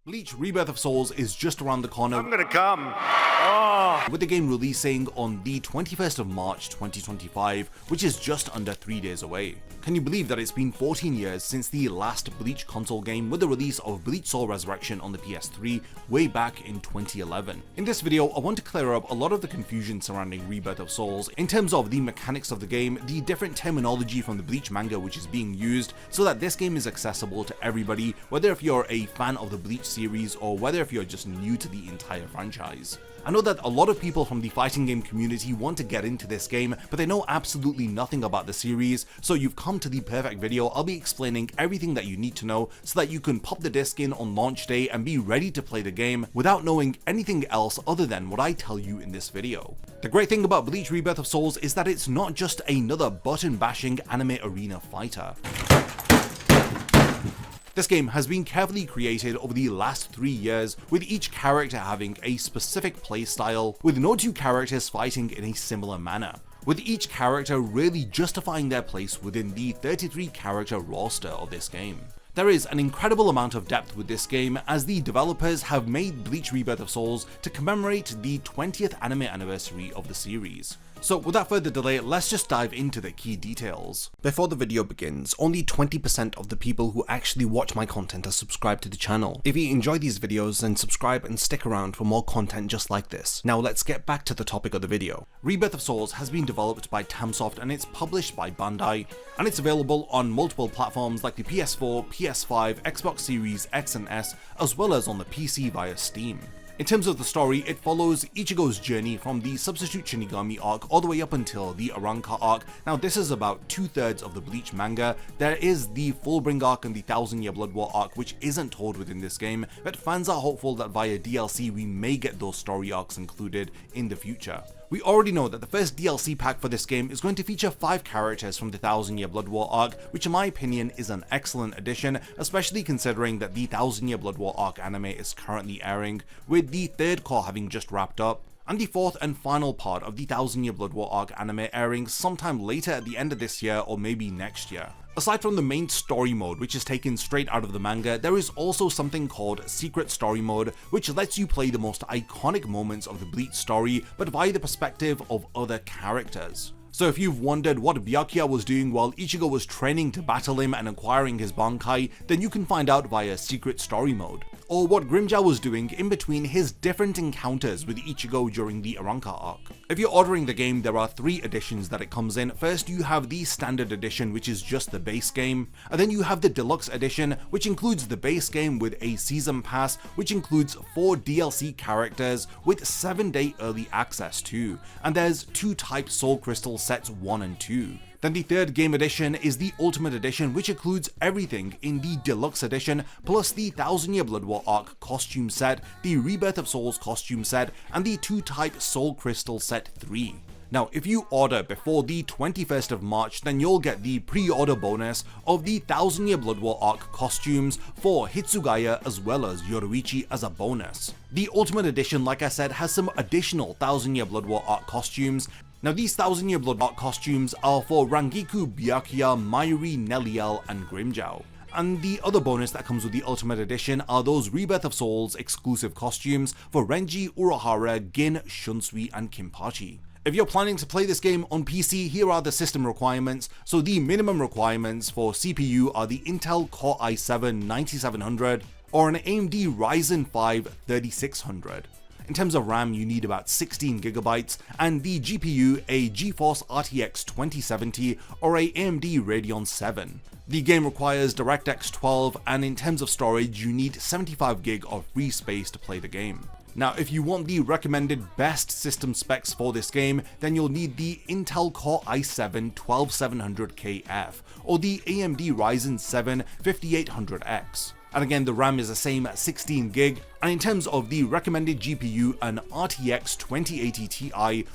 BLEACH Rebirth of Souls is just around the corner. I'm gonna come. Oh. With the game releasing on the 21st of March 2025, which is just under 3 days away. Can you believe that it's been 14 years since the last Bleach console game with the release of Bleach Soul Resurrection on the PS3 way back in 2011? In this video, I want to clear up a lot of the confusion surrounding Rebirth of Souls in terms of the mechanics of the game, the different terminology from the Bleach manga which is being used, so that this game is accessible to everybody, whether if you're a fan of the Bleach series or whether if you're just new to the entire franchise. I know that a lot of people from the fighting game community want to get into this game, but they know absolutely nothing about the series, so you've come to the perfect video. I'll be explaining everything that you need to know so that you can pop the disc in on launch day and be ready to play the game without knowing anything else other than what I tell you in this video. The great thing about Bleach Rebirth of Souls is that it's not just another button-bashing anime arena fighter. This game has been carefully created over the last 3 years, with each character having a specific playstyle, with no two characters fighting in a similar manner, with each character really justifying their place within the 33 character roster of this game. There is an incredible amount of depth with this game, as the developers have made Bleach Rebirth of Souls to commemorate the 20th anime anniversary of the series. So without further delay, let's just dive into the key details. Before the video begins, only 20% of the people who actually watch my content are subscribed to the channel. If you enjoy these videos, then subscribe and stick around for more content just like this. Now let's get back to the topic of the video. Rebirth of Souls has been developed by Tamsoft and it's published by Bandai, and it's available on multiple platforms like the PS4, PS5, Xbox Series X and S, as well as on the PC via Steam. In terms of the story, it follows Ichigo's journey from the Substitute Shinigami arc all the way up until the Arrancar arc. Now this is about 2/3 of the Bleach manga. There is the Fullbring arc and the 1000 Year Blood War arc which isn't told within this game, but fans are hopeful that via DLC we may get those story arcs included in the future. We already know that the first DLC pack for this game is going to feature 5 characters from the 1000 Year Blood War arc, which in my opinion is an excellent addition, especially considering that the 1000 Year Blood War arc anime is currently airing, with the 3rd core having just wrapped up, and the 4th and final part of the 1000 Year Blood War arc anime airing sometime later at the end of this year or maybe next year. Aside from the main story mode, which is taken straight out of the manga, there is also something called Secret Story Mode, which lets you play the most iconic moments of the Bleach story, but via the perspective of other characters. So if you've wondered what Byakuya was doing while Ichigo was training to battle him and acquiring his Bankai, then you can find out via Secret Story Mode. Or what Grimmjow was doing in between his different encounters with Ichigo during the Arrancar arc. If you're ordering the game, there are 3 editions that it comes in. First, you have the standard edition, which is just the base game, and then you have the deluxe edition, which includes the base game with a season pass, which includes 4 DLC characters with 7-day early access too, and there's 2 type Soul Crystal sets 1 and 2. Then the 3rd game edition is the Ultimate Edition, which includes everything in the Deluxe Edition, plus the 1000 Year Blood War arc costume set, the Rebirth of Souls costume set, and the 2 type Soul Crystal set 3. Now, if you order before the 21st of March, then you'll get the pre-order bonus of the 1000 Year Blood War arc costumes for Hitsugaya as well as Yoruichi as a bonus. The Ultimate Edition, like I said, has some additional 1000 Year Blood War arc costumes. Now these 1000 Year Blood arc costumes are for Rangiku, Byakuya, Mayuri, Neliel, and Grimmjow. And the other bonus that comes with the Ultimate Edition are those Rebirth of Souls exclusive costumes for Renji, Urahara, Gin, Shunsui, and Kinpachi. If you're planning to play this game on PC, here are the system requirements. So the minimum requirements for CPU are the Intel Core i7-9700 or an AMD Ryzen 5 3600. In terms of RAM, you need about 16GB, and the GPU a GeForce RTX 2070 or a AMD Radeon 7. The game requires DirectX 12, and in terms of storage, you need 75GB of free space to play the game. Now, if you want the recommended best system specs for this game, then you'll need the Intel Core i7-12700KF or the AMD Ryzen 7 5800X. And again, the RAM is the same at 16GB, and in terms of the recommended GPU, an RTX 2080 Ti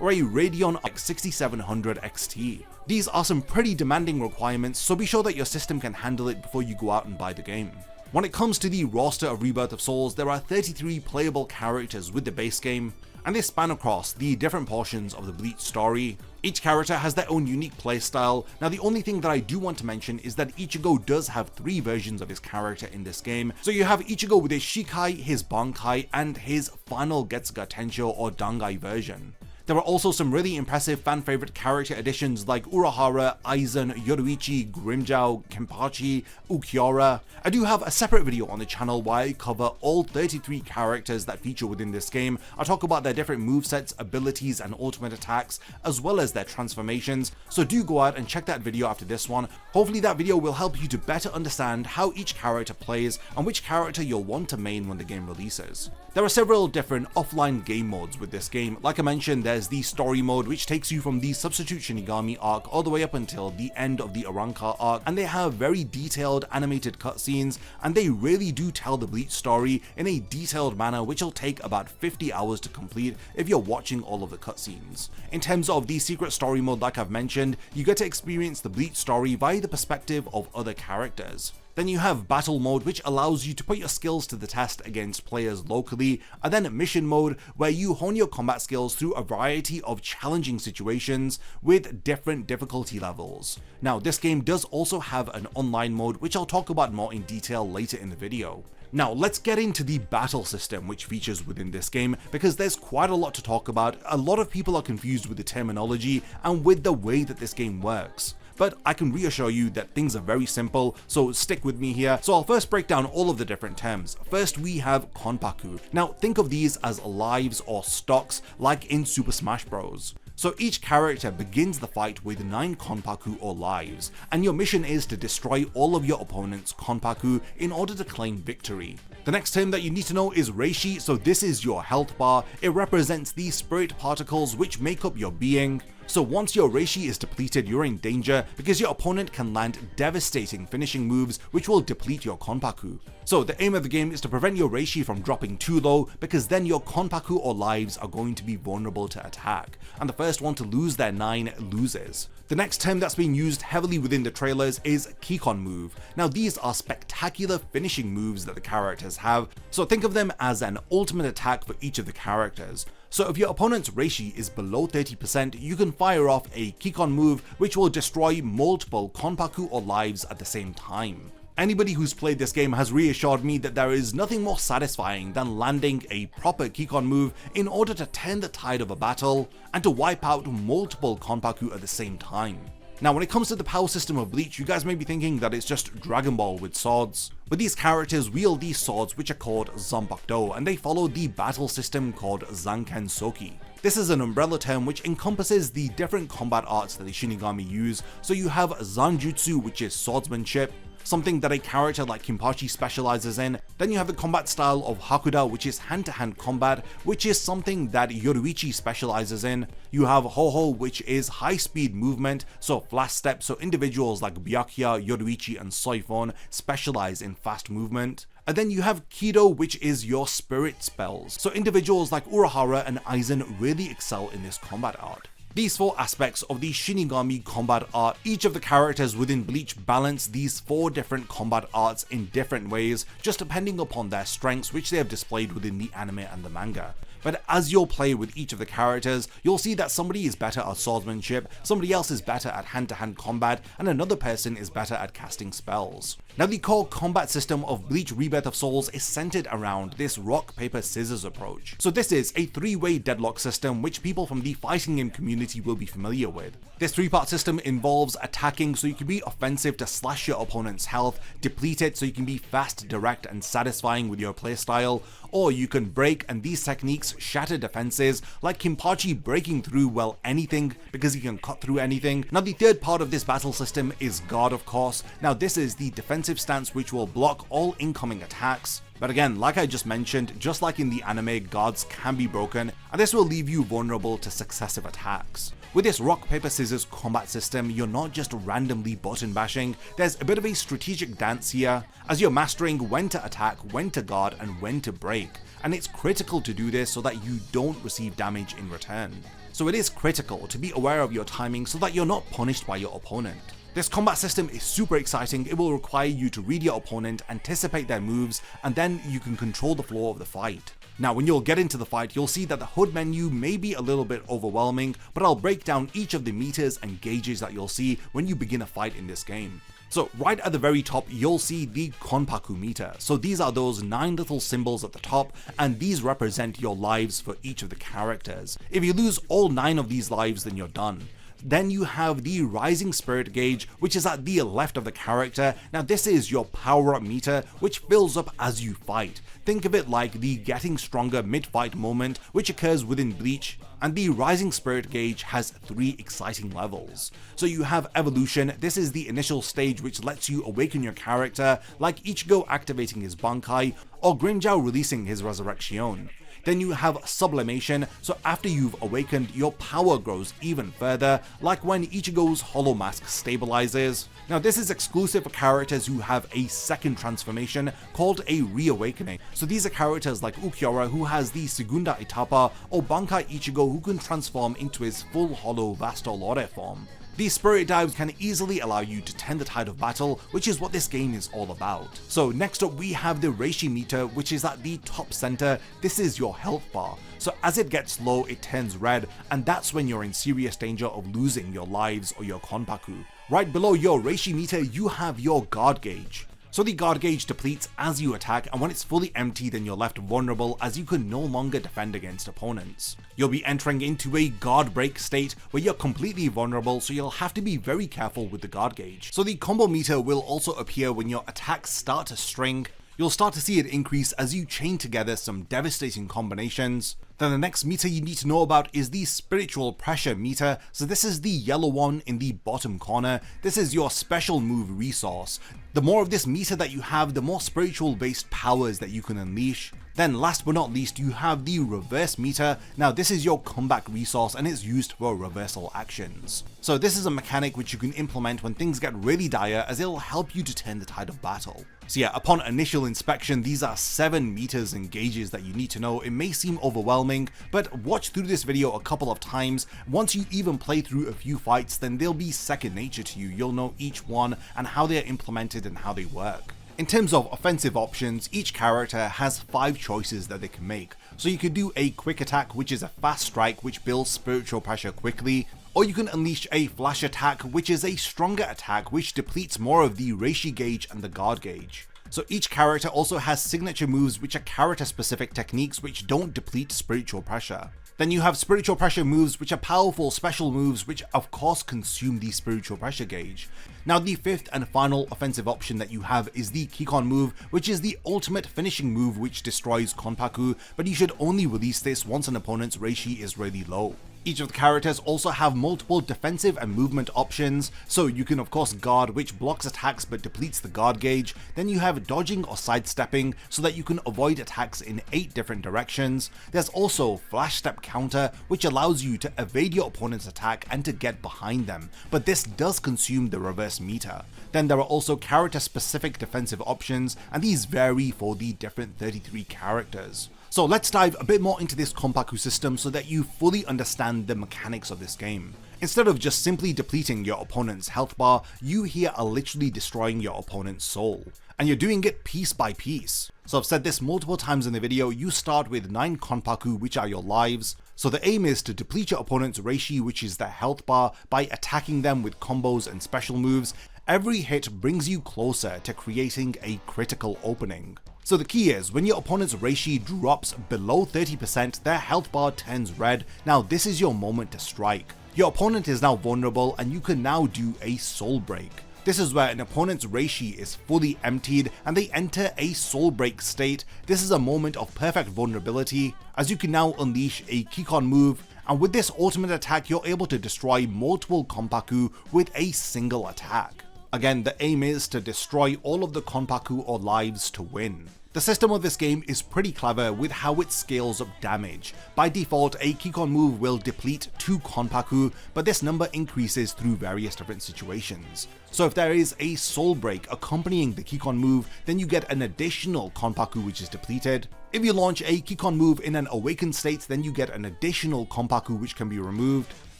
or a Radeon RX 6700 XT. These are some pretty demanding requirements, so be sure that your system can handle it before you go out and buy the game. When it comes to the roster of Rebirth of Souls, there are 33 playable characters with the base game, and they span across the different portions of the Bleach story. Each character has their own unique playstyle. Now the only thing that I do want to mention is that Ichigo does have 3 versions of his character in this game. So you have Ichigo with his Shikai, his Bankai, and his final Getsuga Tensho or Dangai version. There are also some really impressive fan favorite character additions like Urahara, Aizen, Yoruichi, Grimmjow, Kenpachi, Ukiura. I do have a separate video on the channel where I cover all 33 characters that feature within this game. I talk about their different movesets, abilities, and ultimate attacks, as well as their transformations, so do go out and check that video after this one. Hopefully that video will help you to better understand how each character plays and which character you'll want to main when the game releases. There are several different offline game modes with this game. Like I mentioned, there's the story mode, which takes you from the Substitute Shinigami arc all the way up until the end of the Arrancar arc, and they have very detailed animated cutscenes, and they really do tell the Bleach story in a detailed manner, which will take about 50 hours to complete if you're watching all of the cutscenes. In terms of the secret story mode, like I've mentioned, you get to experience the Bleach story via the perspective of other characters. Then you have battle mode, which allows you to put your skills to the test against players locally, and then mission mode, where you hone your combat skills through a variety of challenging situations with different difficulty levels. Now this game does also have an online mode, which I'll talk about more in detail later in the video. Now let's get into the battle system which features within this game, because there's quite a lot to talk about. A lot of people are confused with the terminology and with the way that this game works. But I can reassure you that things are very simple, so stick with me here. So I'll first break down all of the different terms. First we have Konpaku. Now think of these as lives or stocks like in Super Smash Bros. So each character begins the fight with 9 Konpaku or lives, and your mission is to destroy all of your opponent's Konpaku in order to claim victory. The next term that you need to know is Reishi, so this is your health bar. It represents the spirit particles which make up your being. So once your Reishi is depleted, you're in danger because your opponent can land devastating finishing moves which will deplete your Konpaku. So the aim of the game is to prevent your Reishi from dropping too low, because then your Konpaku or lives are going to be vulnerable to attack, and the first one to lose their 9 loses. The next term that's being used heavily within the trailers is Kikon move. Now these are spectacular finishing moves that the characters have, so think of them as an ultimate attack for each of the characters. So if your opponent's Reishi is below 30%, you can fire off a Kikon move which will destroy multiple Konpaku or lives at the same time. Anybody who's played this game has reassured me that there is nothing more satisfying than landing a proper Kikon move in order to turn the tide of a battle and to wipe out multiple Konpaku at the same time. Now when it comes to the power system of Bleach, you guys may be thinking that it's just Dragon Ball with swords. But these characters wield these swords which are called Zanpakuto, and they follow the battle system called Zanken Soki. This is an umbrella term which encompasses the different combat arts that the Shinigami use. So you have Zanjutsu, which is swordsmanship, something that a character like Kenpachi specializes in. Then you have the combat style of Hakuda, which is hand-to-hand combat, which is something that Yoruichi specializes in. You have Hoho, which is high-speed movement, so flash step, so individuals like Byakuya, Yoruichi, and Soifon specialize in fast movement. And then you have Kido, which is your spirit spells, so individuals like Urahara and Aizen really excel in this combat art. These 4 aspects of the Shinigami combat art, each of the characters within Bleach balance these 4 different combat arts in different ways, just depending upon their strengths which they have displayed within the anime and the manga. But as you'll play with each of the characters, you'll see that somebody is better at swordsmanship, somebody else is better at hand-to-hand combat, and another person is better at casting spells. Now the core combat system of Bleach Rebirth of Souls is centered around this rock, paper, scissors approach. So this is a 3-way deadlock system which people from the fighting game community will be familiar with. This 3-part system involves attacking so you can be offensive to slash your opponent's health, deplete it so you can be fast, direct, and satisfying with your playstyle, or you can break, and these techniques shatter defenses, like Kenpachi breaking through, well, anything, because he can cut through anything. Now the 3rd part of this battle system is guard, of course. Now this is the defensive stance which will block all incoming attacks. But again, like I just mentioned, just like in the anime, guards can be broken, and this will leave you vulnerable to successive attacks. With this rock, paper, scissors combat system, you're not just randomly button bashing, there's a bit of a strategic dance here, as you're mastering when to attack, when to guard, and when to break. And it's critical to do this so that you don't receive damage in return. So it is critical to be aware of your timing so that you're not punished by your opponent. This combat system is super exciting. It will require you to read your opponent, anticipate their moves, and then you can control the flow of the fight. Now, when you'll get into the fight, you'll see that the HUD menu may be a little bit overwhelming, but I'll break down each of the meters and gauges that you'll see when you begin a fight in this game. So right at the very top, you'll see the Konpaku meter. So these are those 9 little symbols at the top, and these represent your lives for each of the characters. If you lose all 9 of these lives, then you're done. Then you have the Rising Spirit gauge, which is at the left of the character. Now this is your power up meter, which fills up as you fight. Think of it like the getting stronger mid-fight moment, which occurs within Bleach. And the Rising Spirit gauge has 3 exciting levels. So you have Evolution. This is the initial stage which lets you awaken your character, like Ichigo activating his Bankai, or Grimmjow releasing his Resurrection. Then you have Sublimation, so after you've awakened, your power grows even further, like when Ichigo's Hollow Mask stabilizes. Now this is exclusive for characters who have a second transformation called a Reawakening. So these are characters like Ukiura, who has the Segunda Etapa, or Bankai Ichigo, who can transform into his full Hollow Vastolore form. These spirit dives can easily allow you to turn the tide of battle, which is what this game is all about. So next up we have the Reishi meter, which is at the top center. This is your health bar. So as it gets low, it turns red, and that's when you're in serious danger of losing your lives or your Konpaku. Right below your Reishi meter, you have your guard gauge. So the guard gauge depletes as you attack, and when it's fully empty, then you're left vulnerable as you can no longer defend against opponents. You'll be entering into a guard break state where you're completely vulnerable, so you'll have to be very careful with the guard gauge. So the combo meter will also appear when your attacks start to string. You'll start to see it increase as you chain together some devastating combinations. Then the next meter you need to know about is the spiritual pressure meter. So this is the yellow one in the bottom corner. This is your special move resource. The more of this meter that you have, the more spiritual based powers that you can unleash. Then last but not least, you have the reverse meter. Now this is your comeback resource and it's used for reversal actions. So this is a mechanic which you can implement when things get really dire, as it'll help you to turn the tide of battle. So yeah, upon initial inspection, these are 7 meters and gauges that you need to know. It may seem overwhelming, but watch through this video a couple of times. Once you even play through a few fights, then they'll be second nature to you. You'll know each one and how they're implemented and how they work. In terms of offensive options, each character has 5 choices that they can make. So you could do a quick attack, which is a fast strike which builds spiritual pressure quickly, or you can unleash a flash attack, which is a stronger attack which depletes more of the Reishi gauge and the guard gauge. So each character also has signature moves which are character specific techniques which don't deplete spiritual pressure. Then you have spiritual pressure moves which are powerful special moves which of course consume the spiritual pressure gauge. Now the 5th and final offensive option that you have is the Kikon move, which is the ultimate finishing move which destroys Konpaku, but you should only release this once an opponent's Reishi is really low. Each of the characters also have multiple defensive and movement options, so you can of course guard, which blocks attacks but depletes the guard gauge. Then you have dodging or sidestepping, so that you can avoid attacks in 8 different directions. There's also flash step counter, which allows you to evade your opponent's attack and to get behind them, but this does consume the reverse meter. Then there are also character specific defensive options, and these vary for the different 33 characters. So let's dive a bit more into this Konpaku system so that you fully understand the mechanics of this game. Instead of just simply depleting your opponent's health bar, you here are literally destroying your opponent's soul. And you're doing it piece by piece. So I've said this multiple times in the video, you start with 9 Konpaku, which are your lives. So the aim is to deplete your opponent's Reishi, which is their health bar, by attacking them with combos and special moves. Every hit brings you closer to creating a critical opening. So the key is, when your opponent's Reishi drops below 30%, their health bar turns red. Now this is your moment to strike. Your opponent is now vulnerable and you can now do a soul break. This is where an opponent's Reishi is fully emptied and they enter a soul break state. This is a moment of perfect vulnerability, as you can now unleash a Kikon move, and with this ultimate attack you're able to destroy multiple Konpaku with a single attack. Again, the aim is to destroy all of the Konpaku or lives to win. The system of this game is pretty clever with how it scales up damage. By default, a Kikon move will deplete 2 Konpaku, but this number increases through various different situations. So if there is a soul break accompanying the Kikon move, then you get an additional Konpaku which is depleted. If you launch a Kikon move in an awakened state, then you get an additional Konpaku which can be removed.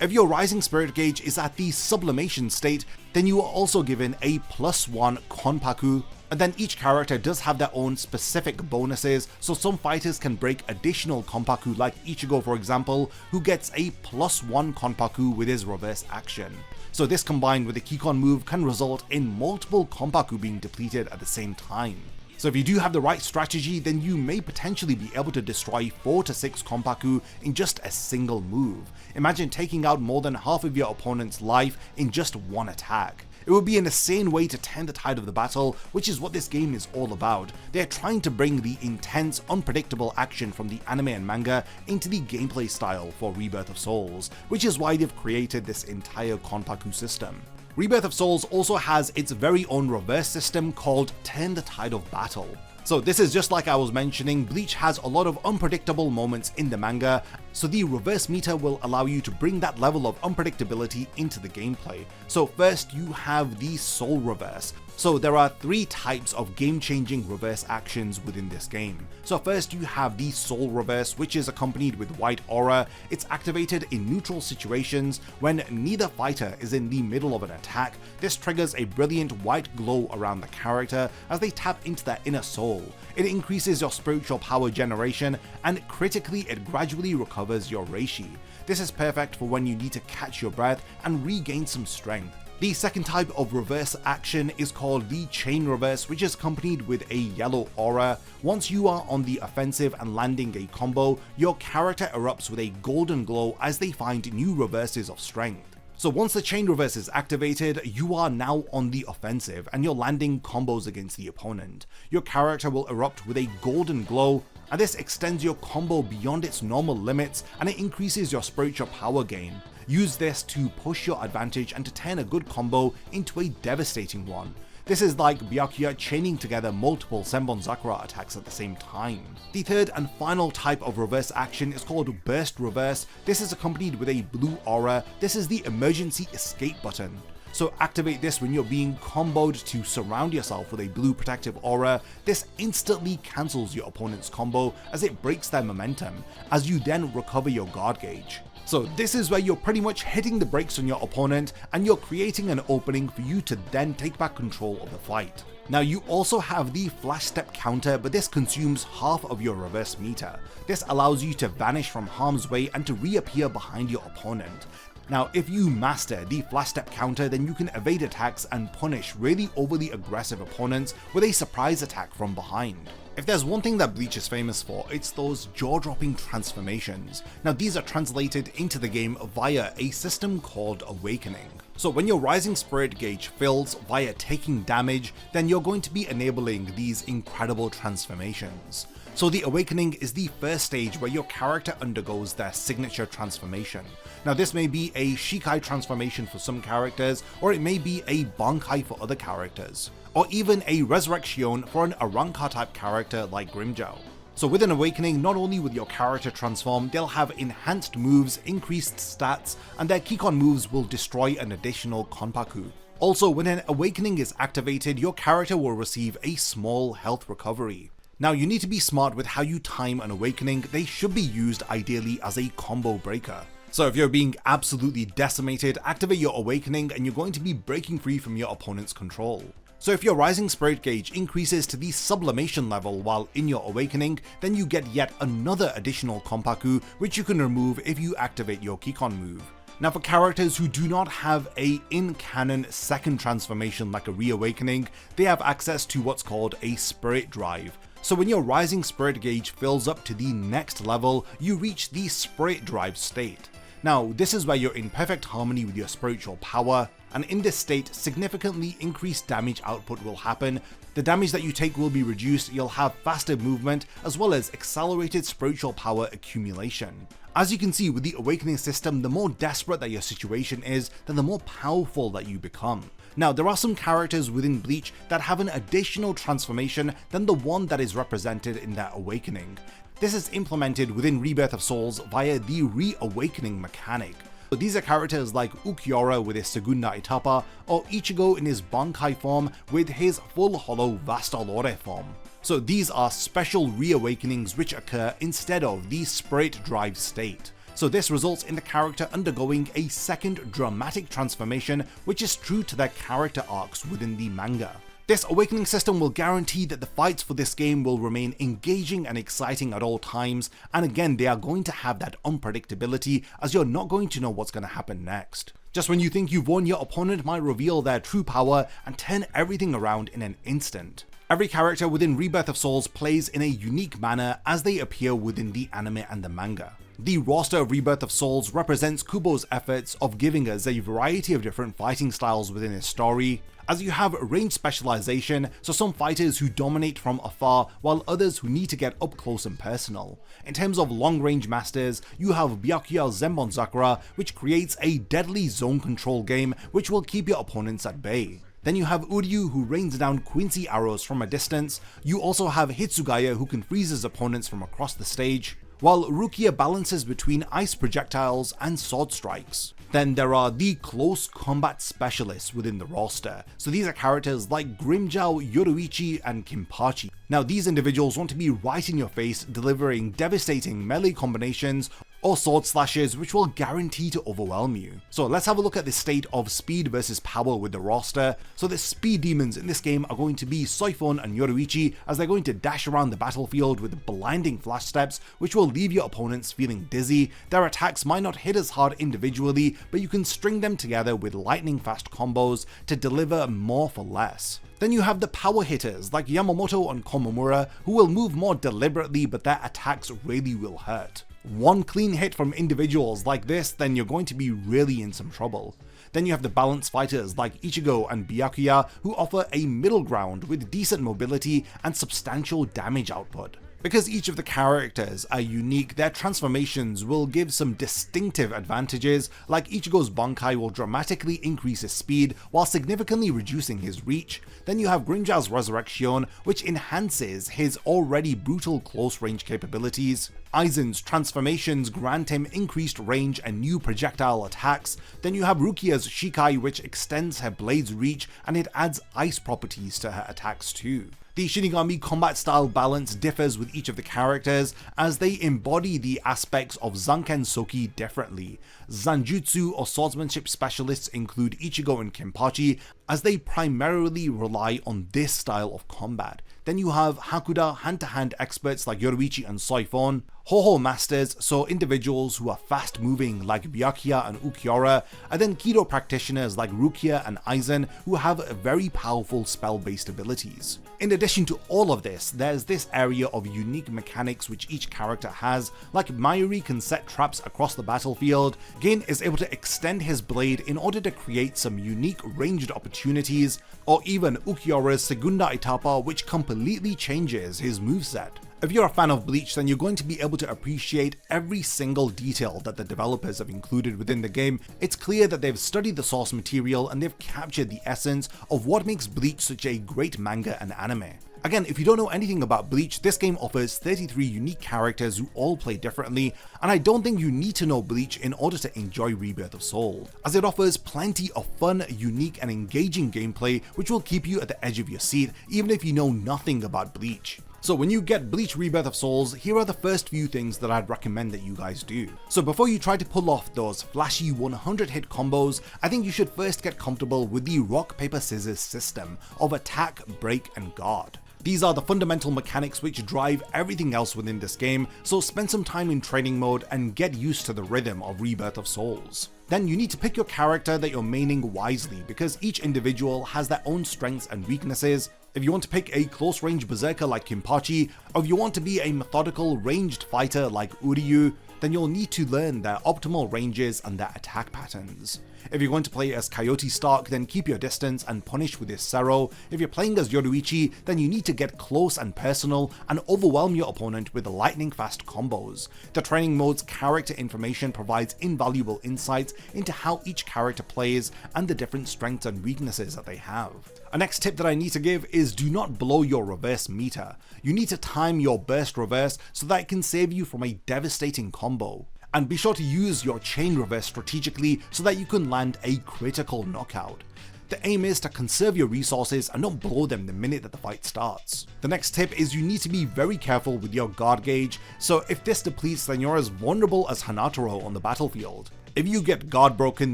If your Rising Spirit Gauge is at the sublimation state, then you are also given a +1 Konpaku, and then each character does have their own specific bonuses, so some fighters can break additional Konpaku, like Ichigo for example, who gets a +1 Konpaku with his reverse action. So this combined with the Kikon move can result in multiple Konpaku being depleted at the same time. So if you do have the right strategy, then you may potentially be able to destroy 4 to 6 Konpaku in just a single move. Imagine taking out more than half of your opponent's life in just one attack. It would be an insane way to turn the tide of the battle, which is what this game is all about. They are trying to bring the intense, unpredictable action from the anime and manga into the gameplay style for Rebirth of Souls, which is why they've created this entire Konpaku system. Rebirth of Souls also has its very own reverse system called Turn the Tide of Battle. So this is just like I was mentioning, Bleach has a lot of unpredictable moments in the manga, so the reverse meter will allow you to bring that level of unpredictability into the gameplay. So first you have the Soul Reverse. So there are 3 types of game-changing reverse actions within this game. So first you have the Soul Reverse, which is accompanied with white aura. It's activated in neutral situations when neither fighter is in the middle of an attack. This triggers a brilliant white glow around the character as they tap into their inner soul. It increases your spiritual power generation, and critically it gradually recovers your Reishi. This is perfect for when you need to catch your breath and regain some strength. The second type of reverse action is called the Chain Reverse, which is accompanied with a yellow aura. Once you are on the offensive and landing a combo, your character erupts with a golden glow as they find new reverses of strength. So once the Chain Reverse is activated, you are now on the offensive and you're landing combos against the opponent. Your character will erupt with a golden glow, and this extends your combo beyond its normal limits and it increases your spiritual power gain. Use this to push your advantage and to turn a good combo into a devastating one. This is like Byakuya chaining together multiple Senbon Sakura attacks at the same time. The third and final type of reverse action is called Burst Reverse. This is accompanied with a blue aura. This is the emergency escape button. So activate this when you're being comboed to surround yourself with a blue protective aura. This instantly cancels your opponent's combo as it breaks their momentum, as you then recover your guard gauge. So this is where you're pretty much hitting the brakes on your opponent and you're creating an opening for you to then take back control of the fight. Now you also have the flash step counter, but this consumes half of your reverse meter. This allows you to vanish from harm's way and to reappear behind your opponent. Now if you master the flash step counter, then you can evade attacks and punish really overly aggressive opponents with a surprise attack from behind. If there's one thing that Bleach is famous for, it's those jaw-dropping transformations. Now these are translated into the game via a system called Awakening. So when your Rising Spirit Gauge fills via taking damage, then you're going to be enabling these incredible transformations. So the Awakening is the first stage where your character undergoes their signature transformation. Now this may be a Shikai transformation for some characters, or it may be a Bankai for other characters, or even a Resurrection for an Arrancar type character like Grimmjow. So with an Awakening, not only will your character transform, they'll have enhanced moves, increased stats, and their Kikon moves will destroy an additional Konpaku. Also, when an Awakening is activated, your character will receive a small health recovery. Now you need to be smart with how you time an Awakening. They should be used ideally as a combo breaker. So if you're being absolutely decimated, activate your Awakening and you're going to be breaking free from your opponent's control. So if your Rising Spirit Gauge increases to the sublimation level while in your Awakening, then you get yet another additional Konpaku, which you can remove if you activate your Kikon move. Now for characters who do not have a in-canon second transformation like a Reawakening, they have access to what's called a Spirit Drive. So when your Rising Spirit Gauge fills up to the next level, you reach the Spirit Drive state. Now this is where you're in perfect harmony with your spiritual power, and in this state, significantly increased damage output will happen. The damage that you take will be reduced, you'll have faster movement, as well as accelerated spiritual power accumulation. As you can see with the Awakening system, the more desperate that your situation is, then the more powerful that you become. Now there are some characters within Bleach that have an additional transformation than the one that is represented in their Awakening. This is implemented within Rebirth of Souls via the Reawakening mechanic. So these are characters like Ukiura with his Segunda Etapa, or Ichigo in his Bankai form with his full hollow Vastalore form. So these are special Reawakenings which occur instead of the Spirit Drive state. So this results in the character undergoing a second dramatic transformation, which is true to their character arcs within the manga. This awakening system will guarantee that the fights for this game will remain engaging and exciting at all times, and again they are going to have that unpredictability as you're not going to know what's going to happen next. Just when you think you've won, your opponent might reveal their true power and turn everything around in an instant. Every character within Rebirth of Souls plays in a unique manner as they appear within the anime and the manga. The roster of Rebirth of Souls represents Kubo's efforts of giving us a variety of different fighting styles within his story, as you have range specialization, so some fighters who dominate from afar while others who need to get up close and personal. In terms of long range masters, you have Byakuya Zenbon Sakura, which creates a deadly zone control game which will keep your opponents at bay. Then you have Uryu, who rains down Quincy arrows from a distance. You also have Hitsugaya, who can freeze his opponents from across the stage, while Rukia balances between ice projectiles and sword strikes. Then there are the close combat specialists within the roster. So these are characters like Grimmjow, Yoruichi, and Konpaku. Now these individuals want to be right in your face, delivering devastating melee combinations or sword slashes which will guarantee to overwhelm you. So let's have a look at the state of speed versus power with the roster. So the speed demons in this game are going to be Soifon and Yoruichi, as they're going to dash around the battlefield with blinding flash steps which will leave your opponents feeling dizzy. Their attacks might not hit as hard individually, but you can string them together with lightning fast combos to deliver more for less. Then you have the power hitters like Yamamoto and Komamura, who will move more deliberately but their attacks really will hurt. One clean hit from individuals like this, then you're going to be really in some trouble. Then you have the balanced fighters like Ichigo and Byakuya, who offer a middle ground with decent mobility and substantial damage output. Because each of the characters are unique, their transformations will give some distinctive advantages, like Ichigo's Bankai will dramatically increase his speed while significantly reducing his reach. Then you have Grimmjow's Resurrection, which enhances his already brutal close range capabilities. Aizen's transformations grant him increased range and new projectile attacks. Then you have Rukia's Shikai, which extends her blade's reach and it adds ice properties to her attacks too. The Shinigami combat style balance differs with each of the characters as they embody the aspects of Zanken Soki differently. Zanjutsu or swordsmanship specialists include Ichigo and Konpaku, as they primarily rely on this style of combat. Then you have Hakuda hand-to-hand experts like Yoruichi and Soifon, Ho-Ho masters, so individuals who are fast moving like Byakuya and Ukiura, and then Kido practitioners like Rukia and Aizen, who have very powerful spell-based abilities. In addition to all of this, there's this area of unique mechanics which each character has, like Mayuri can set traps across the battlefield, Gin is able to extend his blade in order to create some unique ranged opportunities, or even Ukiura's Segunda Etapa, which completely changes his moveset. If you're a fan of Bleach, then you're going to be able to appreciate every single detail that the developers have included within the game. It's clear that they've studied the source material and they've captured the essence of what makes Bleach such a great manga and anime. Again, if you don't know anything about Bleach, this game offers 33 unique characters who all play differently, and I don't think you need to know Bleach in order to enjoy Rebirth of Souls, as it offers plenty of fun, unique and engaging gameplay which will keep you at the edge of your seat even if you know nothing about Bleach. So when you get Bleach Rebirth of Souls, here are the first few things that I'd recommend that you guys do. So before you try to pull off those flashy 100 hit combos, I think you should first get comfortable with the rock paper scissors system of attack, break and guard. These are the fundamental mechanics which drive everything else within this game, so spend some time in training mode and get used to the rhythm of Rebirth of Souls. Then you need to pick your character that you're maining wisely, because each individual has their own strengths and weaknesses. If you want to pick a close range berserker like Konpaku, or if you want to be a methodical ranged fighter like Uryu, then you'll need to learn their optimal ranges and their attack patterns. If you're going to play as Coyote Stark, then keep your distance and punish with his Sero. If you're playing as Yoruichi, then you need to get close and personal and overwhelm your opponent with lightning fast combos. The training mode's character information provides invaluable insights into how each character plays and the different strengths and weaknesses that they have. A next tip that I need to give is do not blow your reverse meter. You need to time your burst reverse so that it can save you from a devastating combo. And be sure to use your chain reverse strategically so that you can land a critical knockout. The aim is to conserve your resources and not blow them the minute that the fight starts. The next tip is you need to be very careful with your guard gauge, so if this depletes then you're as vulnerable as Hanataro on the battlefield. If you get guard broken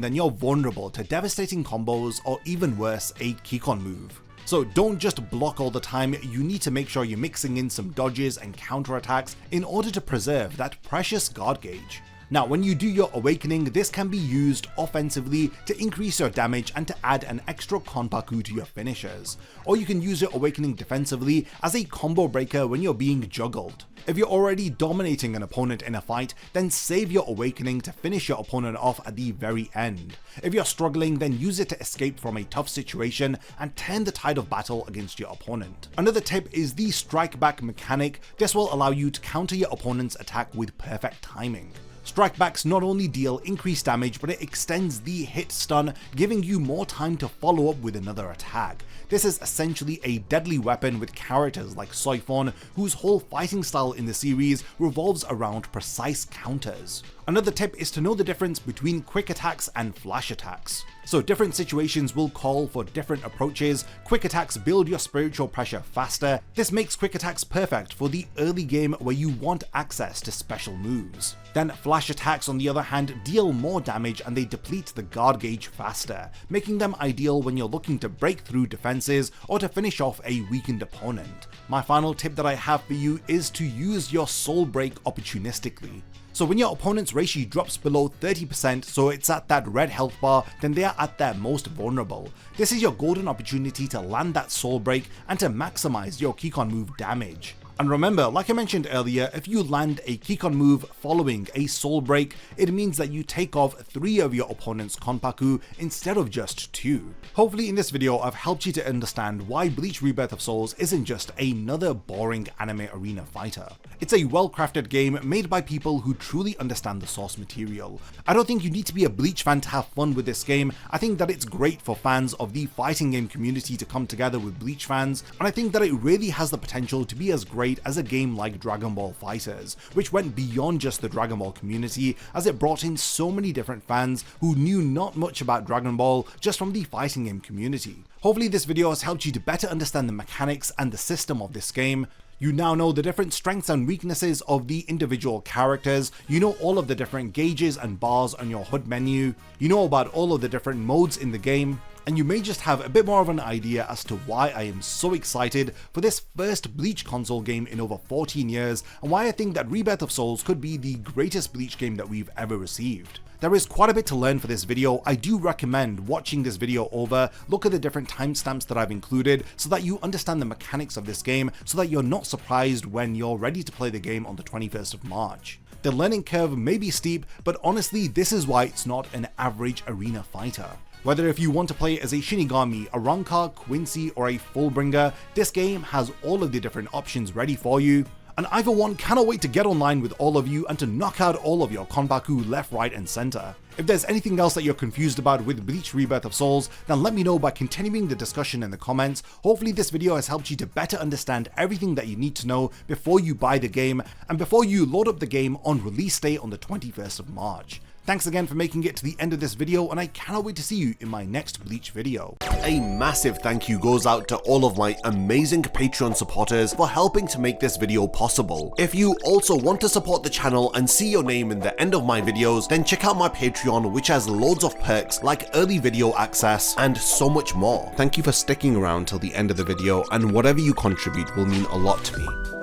then you're vulnerable to devastating combos or even worse, a Kikon move. So don't just block all the time, you need to make sure you're mixing in some dodges and counterattacks in order to preserve that precious guard gauge. Now when you do your awakening, this can be used offensively to increase your damage and to add an extra Konpaku to your finishers, or you can use your awakening defensively as a combo breaker when you're being juggled. If you're already dominating an opponent in a fight, then save your awakening to finish your opponent off at the very end. If you're struggling, then use it to escape from a tough situation and turn the tide of battle against your opponent. Another tip is the strike back mechanic. This will allow you to counter your opponent's attack with perfect timing. Strikebacks not only deal increased damage, but it extends the hit stun, giving you more time to follow up with another attack. This is essentially a deadly weapon with characters like Soifon, whose whole fighting style in the series revolves around precise counters. Another tip is to know the difference between quick attacks and flash attacks. So different situations will call for different approaches. Quick attacks build your spiritual pressure faster. This makes quick attacks perfect for the early game where you want access to special moves. Then flash attacks on the other hand deal more damage and they deplete the guard gauge faster, making them ideal when you're looking to break through defenses or to finish off a weakened opponent. My final tip that I have for you is to use your soul break opportunistically. So when your opponent's Reishi drops below 30%, so it's at that red health bar, then they are at their most vulnerable. This is your golden opportunity to land that soul break and to maximize your Kikon move damage. And remember, like I mentioned earlier, if you land a Kikon move following a soul break, it means that you take off 3 of your opponent's Konpaku instead of just 2. Hopefully in this video I've helped you to understand why BLEACH Rebirth of Souls isn't just another boring anime arena fighter. It's a well-crafted game made by people who truly understand the source material. I don't think you need to be a BLEACH fan to have fun with this game. I think that it's great for fans of the fighting game community to come together with BLEACH fans, and I think that it really has the potential to be as great as a game like Dragon Ball FighterZ, which went beyond just the Dragon Ball community as it brought in so many different fans who knew not much about Dragon Ball just from the fighting game community. Hopefully this video has helped you to better understand the mechanics and the system of this game. You now know the different strengths and weaknesses of the individual characters, you know all of the different gauges and bars on your HUD menu, you know about all of the different modes in the game, and you may just have a bit more of an idea as to why I am so excited for this first BLEACH console game in over 14 years, and why I think that Rebirth of Souls could be the greatest BLEACH game that we've ever received. There is quite a bit to learn for this video. I do recommend watching this video over, look at the different timestamps that I've included so that you understand the mechanics of this game, so that you're not surprised when you're ready to play the game on the 21st of March. The learning curve may be steep, but honestly this is why it's not an average arena fighter. Whether if you want to play as a Shinigami, a Ranka, Quincy, or a Fullbringer, this game has all of the different options ready for you. And I for one cannot wait to get online with all of you and to knock out all of your Konpaku left, right and center. If there's anything else that you're confused about with BLEACH Rebirth of Souls, then let me know by continuing the discussion in the comments. Hopefully this video has helped you to better understand everything that you need to know before you buy the game and before you load up the game on release day on the 21st of March. Thanks again for making it to the end of this video, and I cannot wait to see you in my next BLEACH video. A massive thank you goes out to all of my amazing Patreon supporters for helping to make this video possible. If you also want to support the channel and see your name in the end of my videos, then check out my Patreon, which has loads of perks like early video access and so much more. Thank you for sticking around till the end of the video, and whatever you contribute will mean a lot to me.